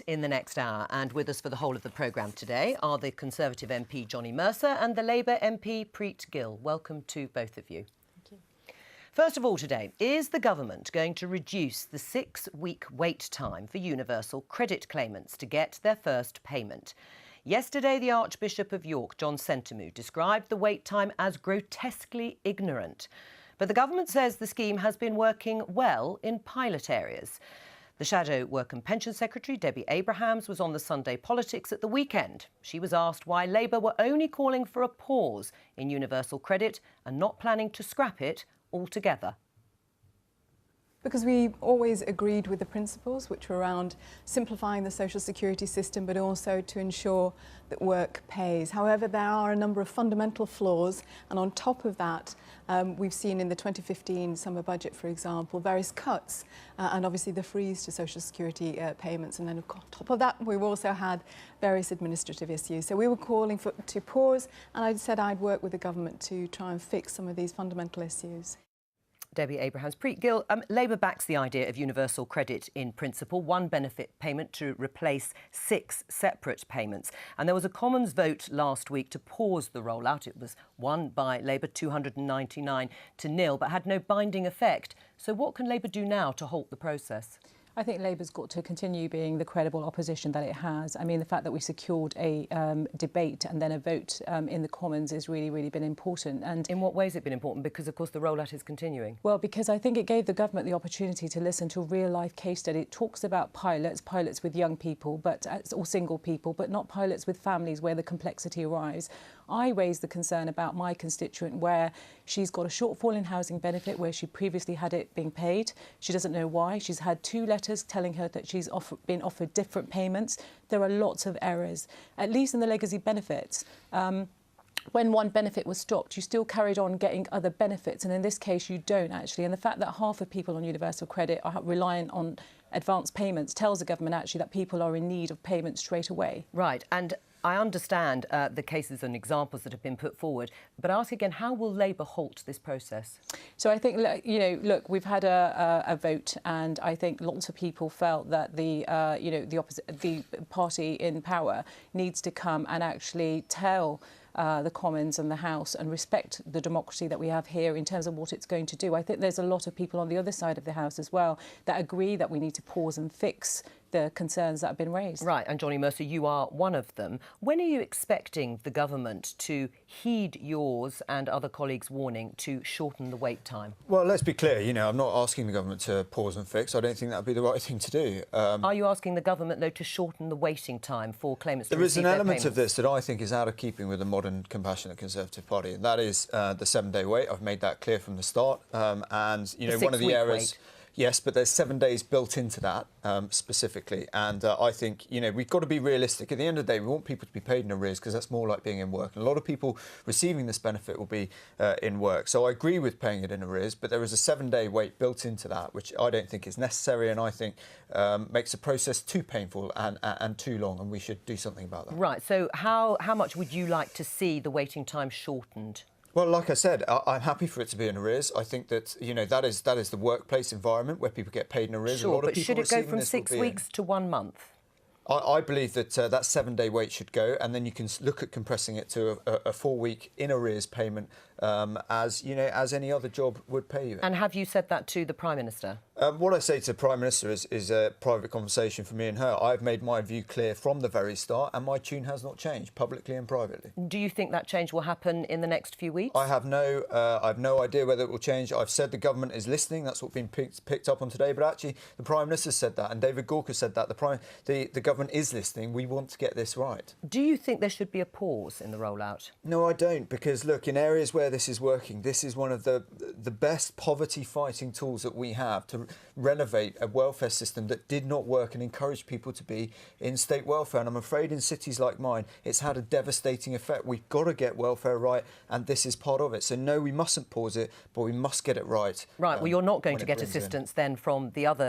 In the next hour, and with us for the whole of the programme today are the Conservative MP Johnny Mercer and the Labour MP Preet Gill. Welcome to both of you. Thank you. First of all today, is the government going to reduce the 6-week wait time for universal credit claimants to get their first payment? Yesterday, the Archbishop of York, John Sentamu, described the wait time as grotesquely ignorant. But the government says the scheme has been working well in pilot areas. The Shadow Work and Pension Secretary, Debbie Abrahams, was on the Sunday Politics at the weekend. She was asked why Labour were only calling for a pause in universal credit and not planning to scrap it altogether. Because we always agreed with the principles, which were around simplifying the social security system, but also to ensure that work pays. However, there are a number of fundamental flaws, and on top of that, we've seen in the 2015 summer budget, for example, various cuts, and obviously the freeze to social security payments. And then on top of that, we've also had various administrative issues. So we were calling to pause, and I said I'd work with the government to try and fix some of these fundamental issues. Debbie Abrahams. Preet Gill, Labour backs the idea of universal credit in principle, one benefit payment to replace 6 separate payments. And there was a Commons vote last week to pause the rollout. It was won by Labour 299-0, but had no binding effect. So what can Labour do now to halt the process? I think Labour's got to continue being the credible opposition that it has. I mean, the fact that we secured a debate and then a vote in the Commons has really been important. And in what ways has it been important? Because, of course, the rollout is continuing. Well, because I think it gave the government the opportunity to listen to a real-life case study. It talks about pilots with young people, or single people, but not pilots with families where the complexity arrives. I raised the concern about my constituent where she's got a shortfall in housing benefit where she previously had it being paid. She doesn't know why. She's had 2 letters telling her that she's been offered different payments. There are lots of errors, at least in the legacy benefits. When one benefit was stopped, you still carried on getting other benefits, and in this case you don't actually. And the fact that half of people on universal credit are reliant on advance payments tells the government actually that people are in need of payments straight away. Right, and I understand the cases and examples that have been put forward, but I ask again, how will Labour halt this process? So I think, look, we've had a vote, and I think lots of people felt that the party in power needs to come and actually tell the Commons and the House and respect the democracy that we have here in terms of what it's going to do. I think there's a lot of people on the other side of the House as well that agree that we need to pause and fix the concerns that have been raised. Right, and Johnny Mercer, you are one of them. When are you expecting the government to heed yours and other colleagues' warning to shorten the wait time? Well, let's be clear, I'm not asking the government to pause and fix. I don't think that would be the right thing to do. Are you asking the government, though, to shorten the waiting time for claimants to receive their payments? There is an element of this that I think is out of keeping with the modern, compassionate Conservative Party, and that is the 7-day wait. I've made that clear from the start. And, one of the errors... Wait. Yes, but there's 7 days built into that specifically. And I think, we've got to be realistic. At the end of the day, we want people to be paid in arrears because that's more like being in work. And a lot of people receiving this benefit will be in work. So I agree with paying it in arrears, but there is a 7-day wait built into that, which I don't think is necessary and I think makes the process too painful and too long. And we should do something about that. Right. So how much would you like to see the waiting time shortened? Well, like I said, I'm happy for it to be in arrears. I think that, that is the workplace environment where people get paid in arrears. Sure, but should it go from 6 weeks to 1 month? I believe that that 7-day wait should go, and then you can look at compressing it to a 4-week in arrears payment, as any other job would pay you. And have you said that to the Prime Minister? What I say to the Prime Minister is a private conversation for me and her. I've made my view clear from the very start, and my tune has not changed, publicly and privately. Do you think that change will happen in the next few weeks? I have no idea whether it will change. I've said the government is listening. That's what's been picked up on today. But actually, the Prime Minister said that, and David Gauke said that. The government is listening. We want to get this right. Do you think there should be a pause in the rollout? No, I don't, because look, in areas where this is working, this is one of the best poverty-fighting tools that we have to renovate a welfare system that did not work and encourage people to be in state welfare. And I'm afraid in cities like mine, it's had a devastating effect. We've got to get welfare right, and this is part of it. So no, we mustn't pause it, but we must get it right. Right, well, you're not going to get assistance then from the other